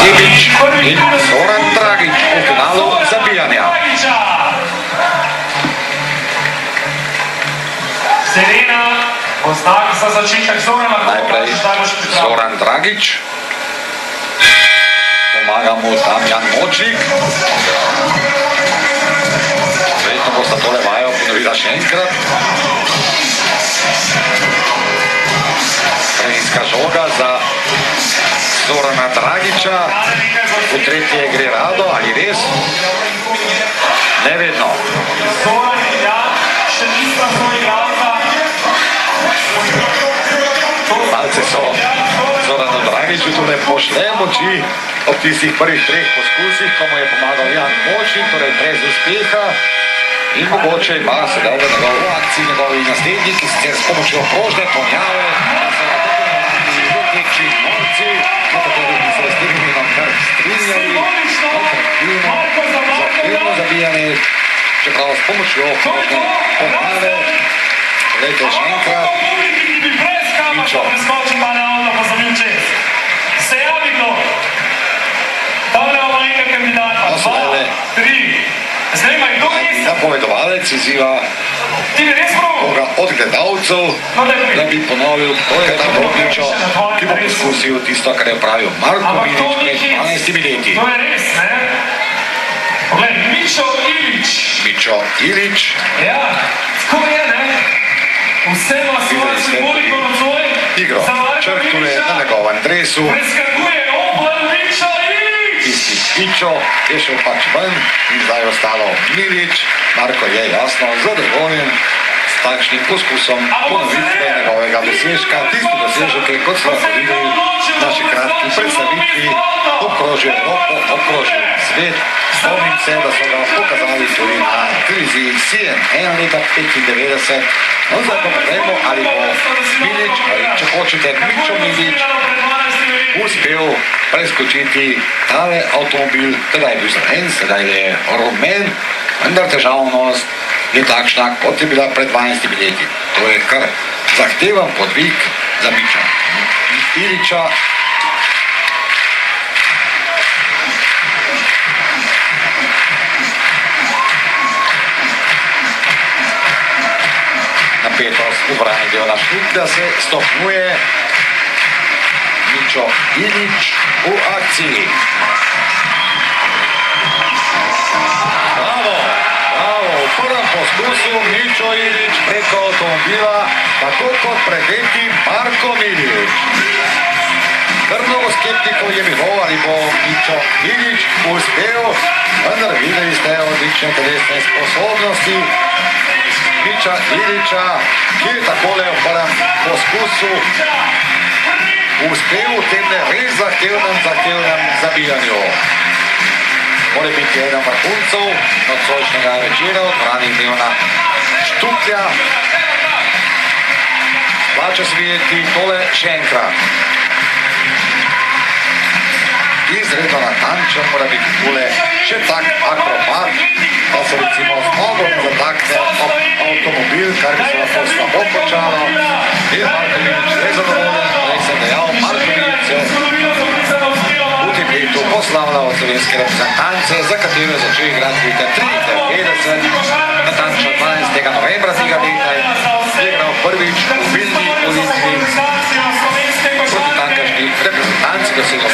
Sebič in Zoran Dragič v finalu zabijanja. Serena, oznak za začetek Zorana. Najprej Zoran Dragič. Pomaga mu Damjan Močnik. Verjetno bosta tole vajo ponovila še enkrat. Krajinska žoga za Zorana Dragiča. V tretje gre rado, ali res? Nevedno. Zoran, ja, še nisem svoj igralca. Malce so Zoranu Dragiču tudi pošle moči ob tistih prvih treh poskusih, ko mu je pomagal Jan Močnik, torej brez uspeha. In mogoče ima sedaj v njegovi akciji njegovi nasledniki, sicer s pomočjo prožne ponjave, da so na tekči morci, na katerih bi se s terminom kar strinjali, zahtevno zabijanje, čeprav s pomočjo prožne ponjave. Poglejte še enkrat. Mičo. Se javi kdo? Tole imamo nekaj kandidata. 2, 3. Zdaj ima kdo misli? Napovedovalec izziva koga od gledalcev, da bi ponovil, to je ta Mičo, ki bo poskusil tisto, kar je pravil Marko Milič pred 12 leti. To je res, ne? Poglej, Mičo Ilič. Mičo Ilič. Ja, tako je, ne? Vse ima svojo simboliko nocoj. Igro črtuje na njegovem dresu. Preskakuje obol Mičo Ilič. Tisti Mičo je šel pač ven in zdaj ostalo Milič. Marko je jasno zadovoljen s takšnim poskusom ponovitve njegovega dosežka. Tisti dosežek je, kot smo videli v naši kratki predstavitvi, obkrožil Evropo, obkrožil svet. Spomnim se, da so ga pokazali tudi na televiziji CNN leta 1995. No, zdaj pa poglejmo, ali bo Milič, ali če hočete Mičo Milič, uspel preskočiti tale avtomobil, teda je bil zelen, sedaj je rumen, vendar težavnost je takšna, kot je bila pred 12 leti. To je kar zahteven podvig za Miča Iliča. Napetost v brani dela Štuka se stopnjuje. Mičo Ilič v akciji. Bravo, bravo, v prvem poskusu Mičo Ilič preko avtomobila, tako kot pred leti Marko Milič. Kar mnogo skeptikov je bilo, ali bo Mičo Ilič uspel, vendar videli ste odlične telesne sposobnosti Miča Iliča, ki je takole v prvem poskusu uspel v tem res zahtevnem zabijanju. Mora biti eden vrhuncev nocojšnjega večera v dvorani Milana Štuklja. Plača se videti tole še enkrat. Izredno natančen mora biti tole še tak akrobat, da se recimo z nogo ne zatakne avtomobil, kar bi se lahko slabo počalo. Je Marko Milič nezadovoljen, prej sem dejal, Marko Milič je v tem letu poslavljal od slovenske reprezentance, za katero je začel igrati leta 1953, natančno 12. novembra tega leta je igral prvič v Vilni v Litvi proti tankaški reprezentanci, dosegel